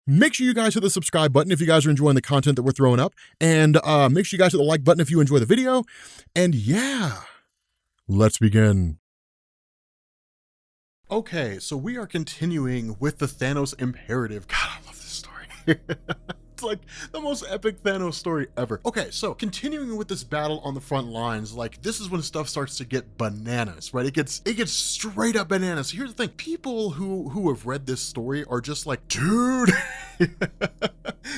Make sure you guys hit the subscribe button if you guys are enjoying the content that we're throwing up. And make sure you guys hit the like button if you enjoy the video. And yeah, let's begin. Okay, so we are continuing with the Thanos Imperative. God, I love this story. It's like the most epic Thanos story ever. Okay, so continuing with this battle on the front lines, like this is when stuff starts to get bananas, right? It gets straight up bananas. So here's the thing: people who have read this story are just like, dude.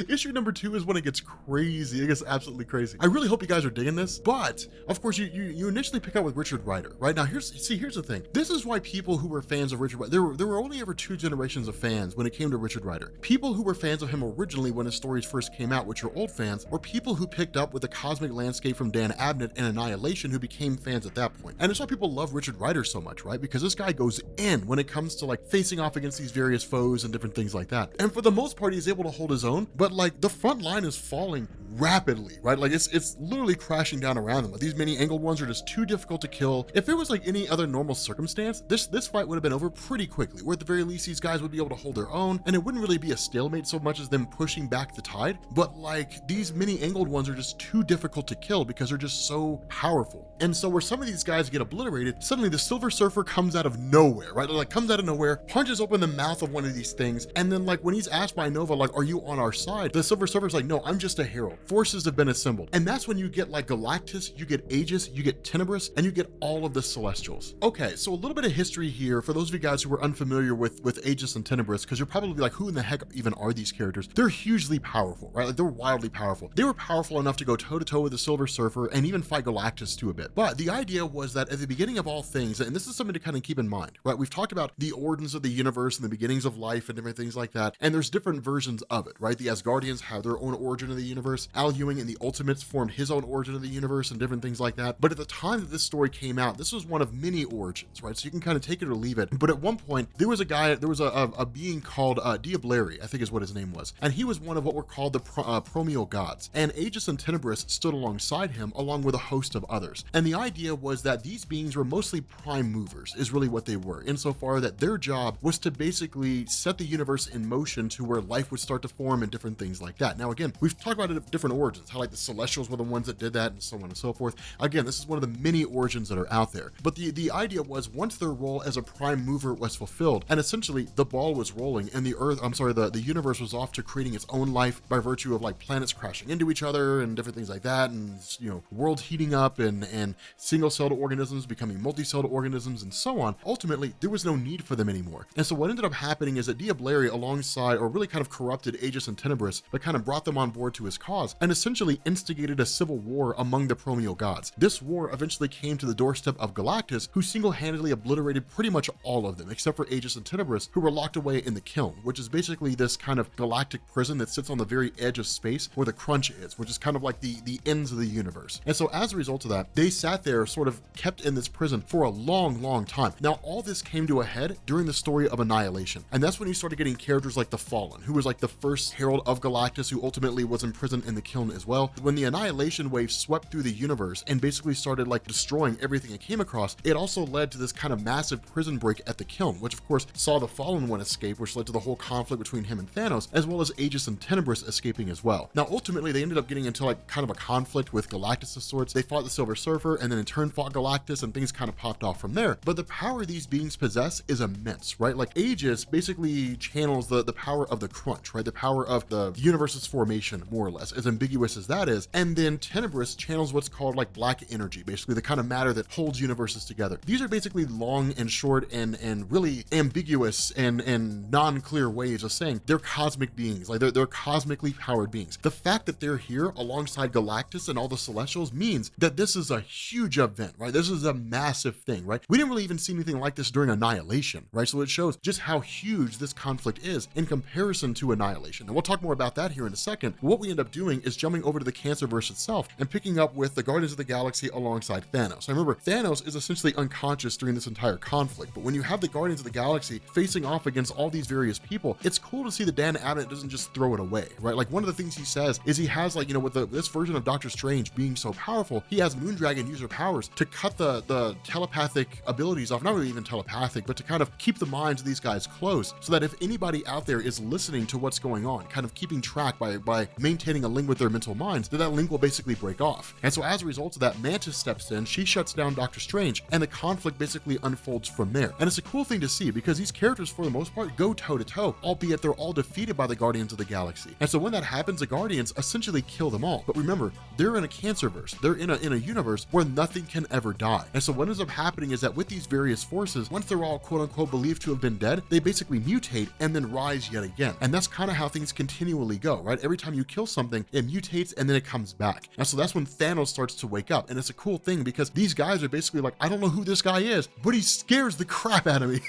Issue number 2 is when it gets crazy. It gets absolutely crazy. I really hope you guys are digging this, but of course you initially pick up with Richard Rider, right? Now here's the thing. This is why people who were fans of Richard Rider, there were only ever 2 generations of fans when it came to Richard Rider. People who were fans of him originally when his stories first came out, which are old fans, or people who picked up with the cosmic landscape from Dan Abnett and Annihilation who became fans at that point. And it's why people love Richard Rider so much, right? Because this guy goes in when it comes to like facing off against these various foes and different things like that. And for the most part, he's able to hold his own, but like the front line is falling rapidly, right? Like it's literally crashing down around them. Like these many angled ones are just too difficult to kill. If it was like any other normal circumstance, this fight would have been over pretty quickly, or at the very least these guys would be able to hold their own, and it wouldn't really be a stalemate so much as them pushing back the tide. But like these many angled ones are just too difficult to kill because they're just so powerful. And so where some of these guys get obliterated, suddenly the Silver Surfer comes out of nowhere, right? Like comes out of nowhere, punches open the mouth of one of these things, and then like when he's asked by Nova, like, are you on our side? The Silver Surfer's like, no, I'm just a herald. Forces have been assembled. And that's when you get like Galactus, you get Aegis, you get Tenebris, and you get all of the Celestials. Okay, so a little bit of history here for those of you guys who are unfamiliar with Aegis and Tenebris, because you're probably like, who in the heck even are these characters? They're hugely powerful, right? Like they're wildly powerful. They were powerful enough to go toe-to-toe with the Silver Surfer and even fight Galactus to a bit. But the idea was that at the beginning of all things, and this is something to kind of keep in mind, right? We've talked about the origins of the universe and the beginnings of life and different things like that, and there's different versions of it, right? The Asgardians have their own origin of the universe. Al Ewing and the Ultimates formed his own origin of the universe and different things like that. But at the time that this story came out, this was one of many origins, right? So you can kind of take it or leave it. But at one point, there was a being called Diableri, I think is what his name was. And he was one of what were called the Promeal gods. And Aegis and Tenebris stood alongside him, along with a host of others. And the idea was that these beings were mostly prime movers, is really what they were, insofar that their job was to basically set the universe in motion to where life would start to form and different things like that. Now, again, we've talked about it at different origins, how like the Celestials were the ones that did that and so on and so forth. Again, this is one of the many origins that are out there. But the idea was once their role as a prime mover was fulfilled, and essentially the ball was rolling and the universe was off to creating its own life by virtue of like planets crashing into each other and different things like that, and world heating up and single-celled organisms becoming multi-celled organisms and so on. Ultimately, there was no need for them anymore. And so what ended up happening is that Diableri alongside, or really kind of corrupted Aegis and Tenebris, but kind of brought them on board to his cause and essentially instigated a civil war among the Promeal gods. This war eventually came to the doorstep of Galactus, who single-handedly obliterated pretty much all of them, except for Aegis and Tenebris, who were locked away in the Kiln, which is basically this kind of galactic prison that sits on the very edge of space where the Crunch is, which is kind of like the ends of the universe. And so as a result of that, they sat there sort of kept in this prison for a long time. Now, all this came to a head during the story of Annihilation. And that's when you started getting characters like the Fallen, who was like the first herald of Galactus, who ultimately was imprisoned in the Kiln as well. When the Annihilation wave swept through the universe and basically started like destroying everything it came across, it also led to this kind of massive prison break at the Kiln, which of course saw the Fallen one escape, which led to the whole conflict between him and Thanos, as well as Aegis and Tenebris escaping as well. Now, ultimately, they ended up getting into like kind of a conflict with Galactus of sorts. They fought the Silver Surfer and then in turn fought Galactus, and things kind of popped off from there. But the power these beings possess is immense, right? Like Aegis basically channels the power of the Crunch, right? The power of the universe's formation, more or less, as ambiguous as that is. And then Tenebris channels what's called like black energy, basically the kind of matter that holds universes together. These are basically long and short and really ambiguous and non-clear ways of saying they're cosmic beings, like they're cosmically powered beings. The fact that they're here alongside Galactus and all the Celestials means that this is a huge event, right? This is a massive thing, right? We didn't really even see anything like this during Annihilation, right? So it shows just how huge this conflict is in comparison to Annihilation. And we'll talk more about that here in a second. But what we end up doing doing is jumping over to the Cancerverse itself and picking up with the Guardians of the Galaxy alongside Thanos. Now remember, Thanos is essentially unconscious during this entire conflict, but when you have the Guardians of the Galaxy facing off against all these various people, it's cool to see that Dan Abnett doesn't just throw it away, right? Like one of the things he says is he has like, you know, with this version of Doctor Strange being so powerful, he has Moondragon use her powers to cut the telepathic abilities off, not really even telepathic, but to kind of keep the minds of these guys close so that if anybody out there is listening to what's going on, kind of keeping track by maintaining a link with their mental minds, that link will basically break off. And so as a result of that, Mantis steps in, she shuts down Doctor Strange, and the conflict basically unfolds from there. And it's a cool thing to see because these characters, for the most part, go toe to toe, albeit they're all defeated by the Guardians of the Galaxy. And so when that happens, the Guardians essentially kill them all. But remember, they're in a Cancerverse. They're in a universe where nothing can ever die. And so what ends up happening is that with these various forces, once they're all quote unquote believed to have been dead, they basically mutate and then rise yet again. And that's kind of how things continually go, right? Every time you kill something, it mutates and then it comes back. And so that's when Thanos starts to wake up. And it's a cool thing because these guys are basically like, I don't know who this guy is, but he scares the crap out of me.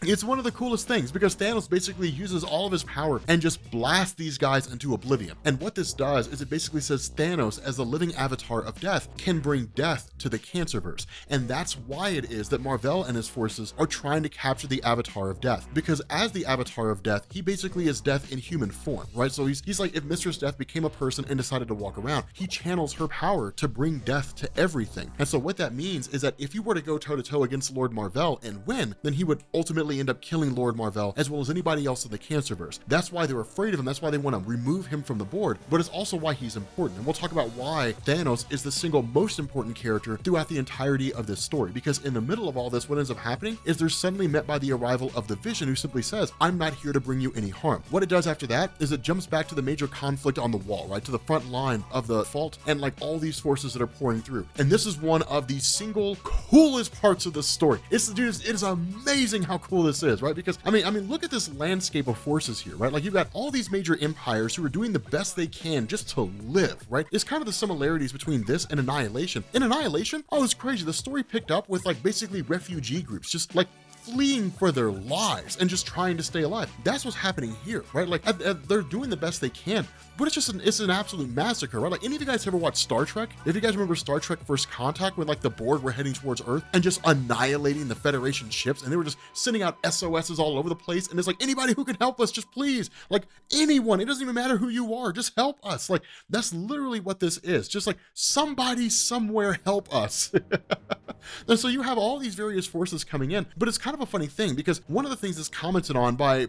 It's one of the coolest things because Thanos basically uses all of his power and just blasts these guys into oblivion. And what this does is it basically says Thanos, as the living avatar of death, can bring death to the Cancerverse. And that's why it is that Mar-vell and his forces are trying to capture the avatar of death, because as the avatar of death, he basically is death in human form, right? So he's like if Mistress Death became a person and decided to walk around, he channels her power to bring death to everything. And so what that means is that if you were to go toe to toe against Lord Mar-vell and win, then he would ultimately end up killing Lord Mar-vell as well as anybody else in the Cancerverse. That's why they're afraid of him. That's why they want to remove him from the board, but it's also why he's important. And we'll talk about why Thanos is the single most important character throughout the entirety of this story, because in the middle of all this, what ends up happening is they're suddenly met by the arrival of the Vision, who simply says, I'm not here to bring you any harm. What it does after that is it jumps back to the major conflict on the wall, right? To the front line of the fault and like all these forces that are pouring through. And this is one of the single coolest parts of this story. It is amazing how cool this is, right? Because I mean, look at this landscape of forces here, right? Like you've got all these major empires who are doing the best they can just to live, right? It's kind of the similarities between this and Annihilation. In Annihilation, oh, it's crazy. The story picked up with like basically refugee groups, just like fleeing for their lives and just trying to stay alive. That's what's happening here, right? Like they're doing the best they can, but it's an absolute massacre, right? Like any of you guys ever watched Star Trek? If you guys remember Star Trek First Contact, when like the Borg were heading towards Earth and just annihilating the Federation ships, and they were just sending out SOSs all over the place, and it's like, anybody who can help us, just please, like anyone, it doesn't even matter who you are, just help us. Like that's literally what this is. Just like somebody somewhere help us. And so you have all these various forces coming in, but it's kind of a funny thing because one of the things that's commented on by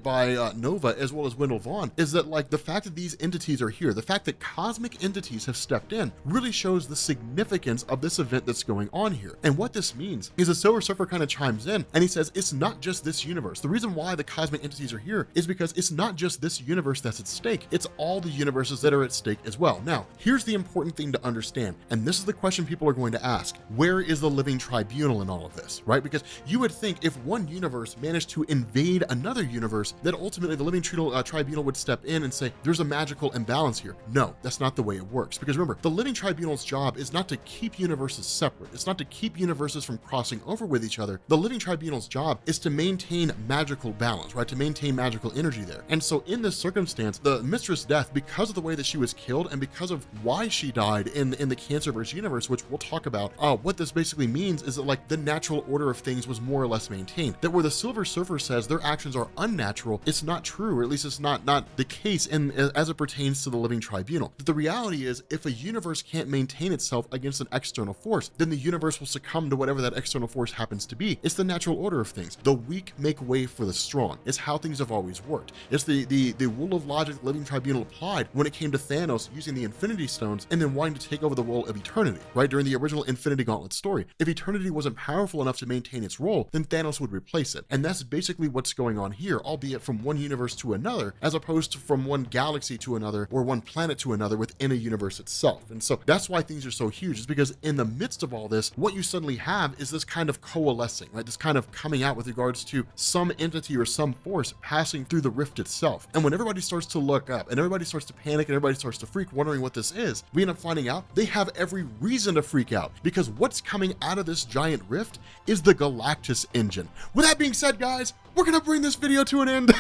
Nova as well as Wendell Vaughn is that like the fact that these entities are here, the fact that cosmic entities have stepped in really shows the significance of this event that's going on here. And what this means is the Silver Surfer kind of chimes in and he says, it's not just this universe. The reason why the cosmic entities are here is because it's not just this universe that's at stake, it's all the universes that are at stake as well. Now, here's the important thing to understand, and this is the question people are going to ask: where is the living tribunal in all of this, right? Because you would think if one universe managed to invade another universe, that ultimately the living tribunal would step in and say, there's a magical imbalance here. No, that's not the way it works. Because remember, the living tribunal's job is not to keep universes separate. It's not to keep universes from crossing over with each other. The living tribunal's job is to maintain magical balance, right? To maintain magical energy there. And so in this circumstance, the Mistress Death, because of the way that she was killed and because of why she died in the Cancerverse universe, which we'll talk about, what this basically means is that like the natural order of things was more or less maintained. That where the Silver Surfer says their actions are unnatural, it's not true, or at least it's not the case as it pertains to the living tribunal. But the reality is, if a universe can't maintain itself against an external force, then the universe will succumb to whatever that external force happens to be. It's the natural order of things. The weak make way for the strong. It's how things have always worked. It's the rule of logic the living tribunal applied when it came to Thanos using the Infinity Stones and then wanting to take over the role of Eternity, right? During the original Infinity Gauntlet story. If Eternity wasn't powerful enough to maintain its role, then Thanos would replace it. And that's basically what's going on here, albeit from one universe to another, as opposed to from one galaxy to another or one planet to another within a universe itself. And so that's why things are so huge, is because in the midst of all this, what you suddenly have is this kind of coalescing, right? This kind of coming out with regards to some entity or some force passing through the rift itself. And when everybody starts to look up and everybody starts to panic and everybody starts to freak, wondering what this is, we end up finding out they have every reason to freak out, because what's coming out of this giant rift is the Galactus engine. With that being said, guys, we're gonna bring this video to an end.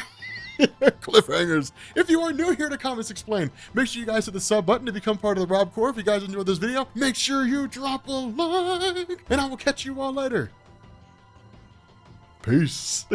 Cliff cliffhangers. If you are new here to Comics Explained, make sure you guys hit the sub button to become part of the Rob Corps. If you guys enjoyed this video, make sure you drop a like, and I will catch you all later. Peace.